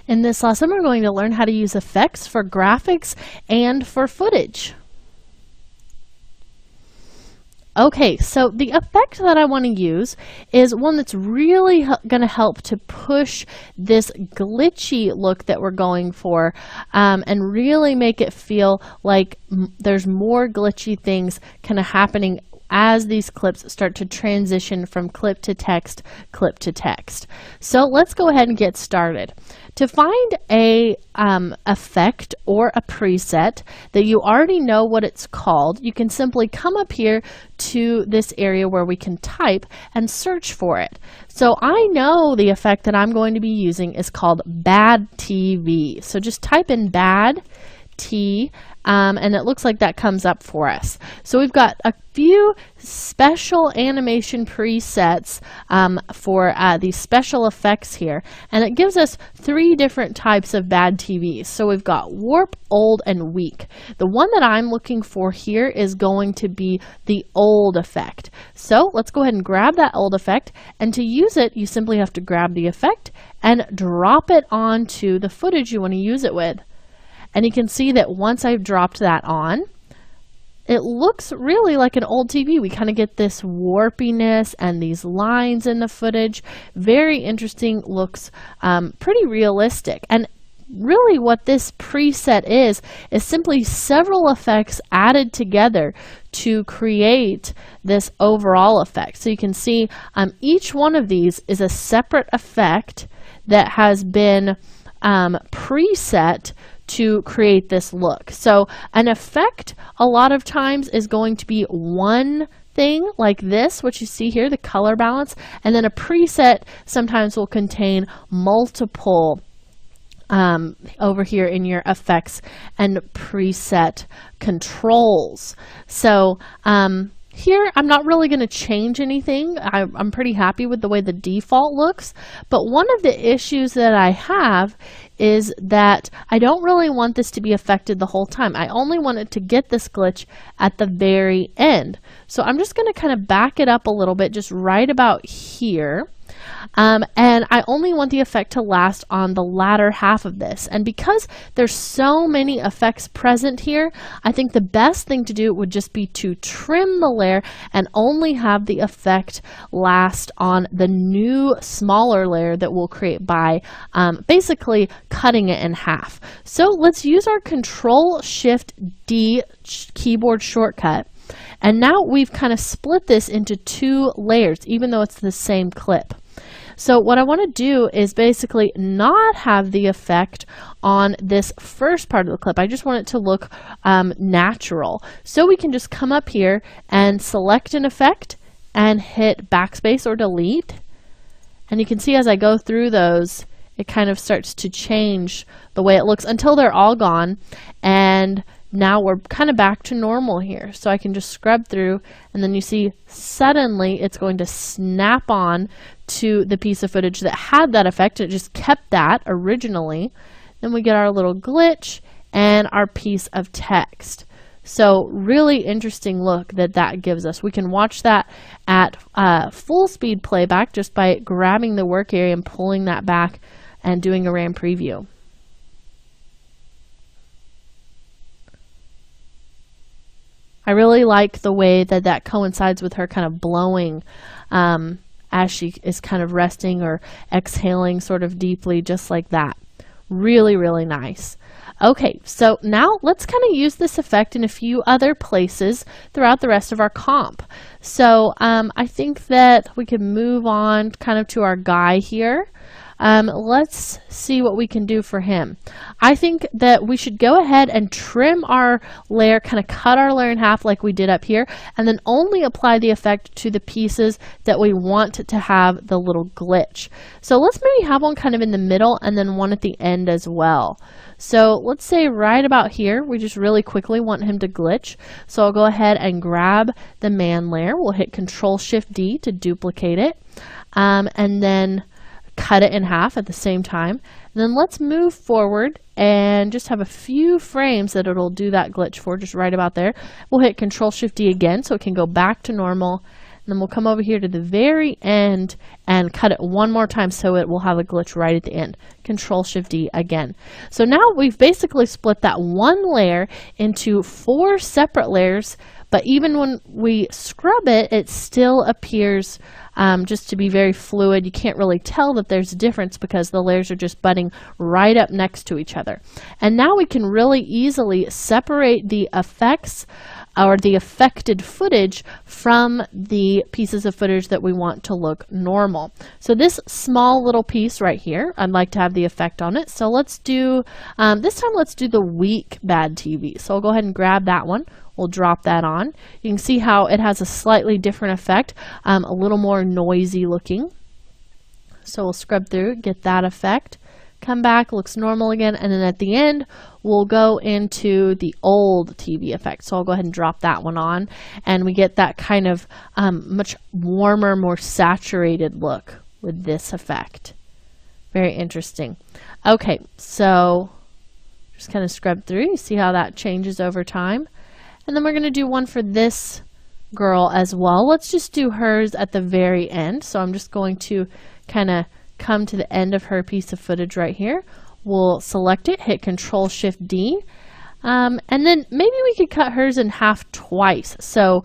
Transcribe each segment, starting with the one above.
In this lesson, we're going to learn how to use effects for graphics and for footage. Okay, so the effect that I want to use is one that's really going to help to push this glitchy look that we're going for and really make it feel like there's more glitchy things kind of happening as these clips start to transition from clip to text. So let's go ahead and get started. To find a effect or a preset that you already know what it's called, you can simply come up here to this area where we can type and search for it. So I know the effect that I'm going to be using is called Bad TV. So just type in Bad T, and it looks like that comes up for us. So we've got a few special animation presets for these special effects here, and it gives us 3 different types of bad TVs. So we've got warp, old, and weak. The one that I'm looking for here is going to be the old effect. So let's go ahead and grab that old effect, and to use it you simply have to grab the effect and drop it onto the footage you want to use it with. And you can see that once I've dropped that on, it looks really like an old TV. We kind of get this warpiness and these lines in the footage. Very interesting, looks pretty realistic. And really what this preset is simply several effects added together to create this overall effect. So you can see each one of these is a separate effect that has been preset to create this look. So an effect a lot of times is going to be one thing like this, what you see here, the color balance, and then a preset sometimes will contain multiple over here in your effects and preset controls. So here, I'm not really going to change anything. I'm pretty happy with the way the default looks, but one of the issues that I have is that I don't really want this to be affected the whole time. I only want it to get this glitch at the very end. So I'm just going to kind of back it up a little bit, just right about here. And I only want the effect to last on the latter half of this. And because there's so many effects present here, I think the best thing to do would just be to trim the layer and only have the effect last on the new smaller layer that we'll create by basically cutting it in half. So let's use our Control-Shift-D keyboard shortcut. And now we've kind of split this into 2 layers, even though it's the same clip. So what I want to do is basically not have the effect on this first part of the clip. I just want it to look natural. So we can just come up here and select an effect and hit backspace or delete. And you can see as I go through those, it kind of starts to change the way it looks until they're all gone. And now we're kind of back to normal here. So I can just scrub through, and then you see suddenly it's going to snap on to the piece of footage that had that effect. It just kept that originally. Then we get our little glitch and our piece of text. So really interesting look that gives us. We can watch that at full speed playback just by grabbing the work area and pulling that back and doing a RAM preview. I really like the way that coincides with her kind of blowing as she is kind of resting or exhaling sort of deeply, just like that. Really, really nice. Okay, so now let's kind of use this effect in a few other places throughout the rest of our comp. So I think that we can move on kind of to our guy here. Let's see what we can do for him. I think that we should go ahead and trim our layer, kind of cut our layer in half like we did up here, and then only apply the effect to the pieces that we want to have the little glitch. So let's maybe have one kind of in the middle and then one at the end as well. So let's say right about here, we just really quickly want him to glitch. So I'll go ahead and grab the man layer. We'll hit Control-Shift-D to duplicate it, and then cut it in half at the same time. And then let's move forward and just have a few frames that it'll do that glitch for, just right about there. We'll hit Control-Shift-D again so it can go back to normal. then we'll come over here to the very end and cut it one more time so it will have a glitch right at the end. Control-Shift-D again. So now we've basically split that one layer into 4 separate layers, but even when we scrub it, it still appears just to be very fluid. You can't really tell that there's a difference because the layers are just butting right up next to each other. And now we can really easily separate the effects or the affected footage from the pieces of footage that we want to look normal. So this small little piece right here, I'd like to have the effect on it. So let's do, this time let's do the weak bad TV. So I'll go ahead and grab that one. We'll drop that on. You can see how it has a slightly different effect, a little more noisy looking. So we'll scrub through, get that effect. Come back, looks normal again, and then at the end we'll go into the old TV effect. So I'll go ahead and drop that one on, and we get that kind of much warmer, more saturated look with this effect. Very interesting. Okay, so just kind of scrub through. You see how that changes over time. And then we're going to do one for this girl as well. Let's just do hers at the very end. So I'm just going to kind of come to the end of her piece of footage right here. We'll select it, hit Control-Shift-D, and then maybe we could cut hers in half twice. So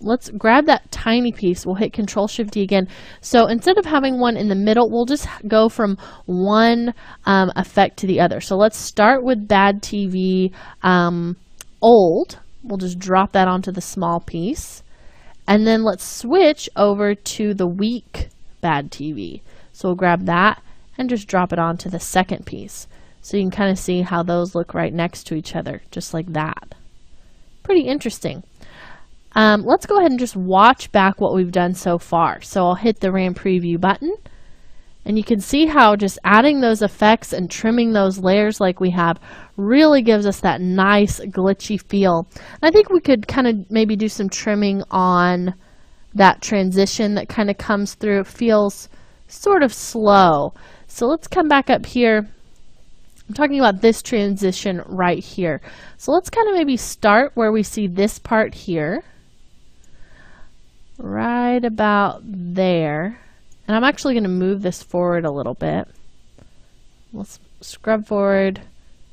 let's grab that tiny piece. We'll hit Control-Shift-D again. So instead of having one in the middle, we'll just go from one effect to the other. So let's start with bad TV old. We'll just drop that onto the small piece. And then let's switch over to the weak bad TV. So we'll grab that and just drop it onto the second piece. So you can kind of see how those look right next to each other, just like that. Pretty interesting. Let's go ahead and just watch back what we've done so far. So I'll hit the RAM preview button, and you can see how just adding those effects and trimming those layers like we have really gives us that nice glitchy feel. I think we could kind of maybe do some trimming on that transition that kind of comes through. It feels sort of slow. So let's come back up here. I'm talking about this transition right here. So let's kind of maybe start where we see this part here, right about there. And I'm actually going to move this forward a little bit. Let's scrub forward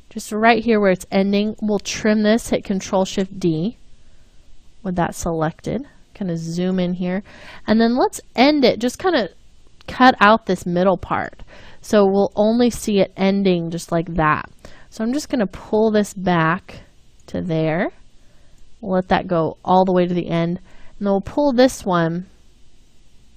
just right here where it's ending. We'll trim this, hit Control-Shift-D with that selected. Kind of zoom in here. And then let's end it, just kind of cut out this middle part. So we'll only see it ending just like that. So I'm just going to pull this back to there. We'll let that go all the way to the end. And then we'll pull this one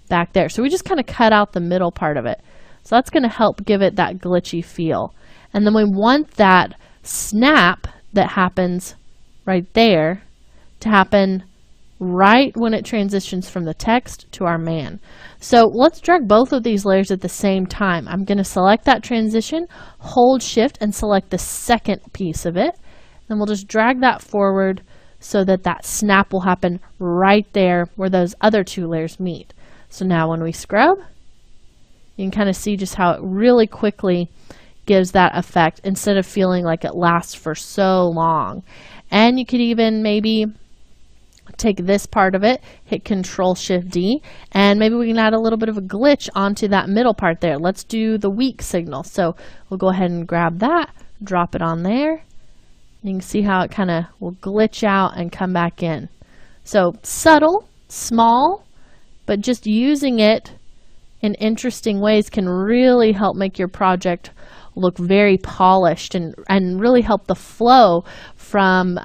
back there. So we just kind of cut out the middle part of it. So that's going to help give it that glitchy feel. And then we want that snap that happens right there to happen right when it transitions from the text to our man. So let's drag both of these layers at the same time. I'm going to select that transition, hold Shift, and select the second piece of it. Then we'll just drag that forward so that that snap will happen right there where those other two layers meet. So now when we scrub, you can kind of see just how it really quickly gives that effect instead of feeling like it lasts for so long. And you could even maybe take this part of it, hit Control-Shift-D, and maybe we can add a little bit of a glitch onto that middle part there. Let's do the weak signal. So we'll go ahead and grab that, drop it on there. You can see how it kind of will glitch out and come back in. So subtle, small, but just using it in interesting ways can really help make your project look very polished and really help the flow from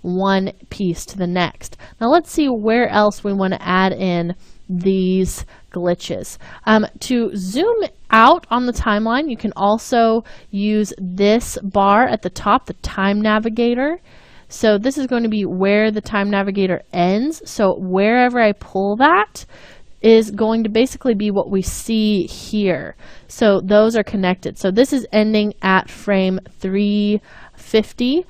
one piece to the next. Now let's see where else we want to add in these glitches. To zoom out on the timeline, you can also use this bar at the top, the time navigator. So this is going to be where the time navigator ends. So wherever I pull that is going to basically be what we see here. So those are connected. So this is ending at frame 350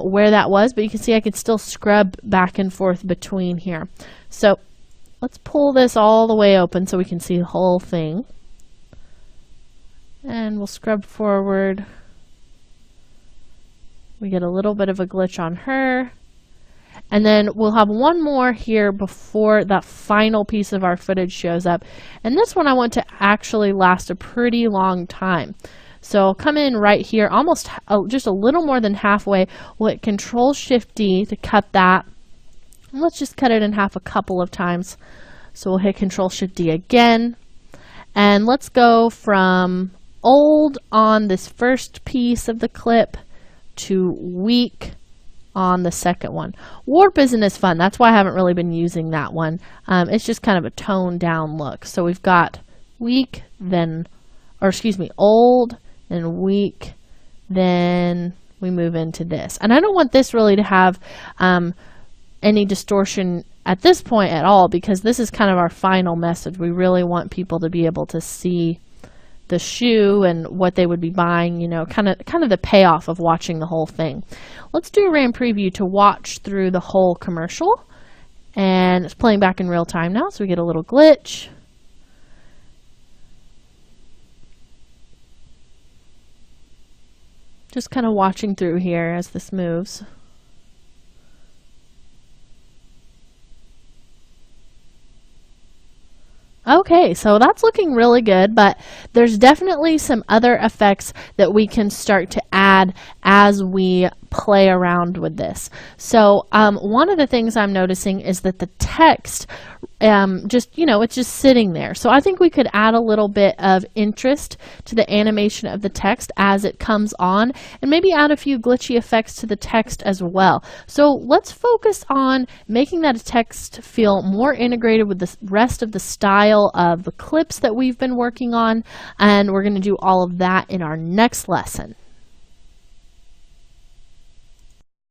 where that was, but you can see I could still scrub back and forth between here. So let's pull this all the way open so we can see the whole thing. And we'll scrub forward. We get a little bit of a glitch on her. And then we'll have one more here before that final piece of our footage shows up. And this one I want to actually last a pretty long time. So I'll come in right here, almost just a little more than halfway. We'll hit Control-Shift-D to cut that. And let's just cut it in half a couple of times. So we'll hit Control-Shift-D again. And let's go from old on this first piece of the clip to weak on the second one. Warp isn't as fun. That's why I haven't really been using that one. It's just kind of a toned down look. So we've got weak, then, or excuse me, old, then weak, then we move into this. And I don't want this really to have any distortion at this point at all, because this is kind of our final message. We really want people to be able to see the shoe and what they would be buying, you know, kind of the payoff of watching the whole thing. Let's do a RAM preview to watch through the whole commercial. And it's playing back in real time now, so we get a little glitch. Just kind of watching through here as this moves. Okay, so that's looking really good, but there's definitely some other effects that we can start to add as we play around with this. So one of the things I'm noticing is that the text just, you know, it's just sitting there. So I think we could add a little bit of interest to the animation of the text as it comes on, and maybe add a few glitchy effects to the text as well. So let's focus on making that text feel more integrated with the rest of the style of the clips that we've been working on, and we're going to do all of that in our next lesson.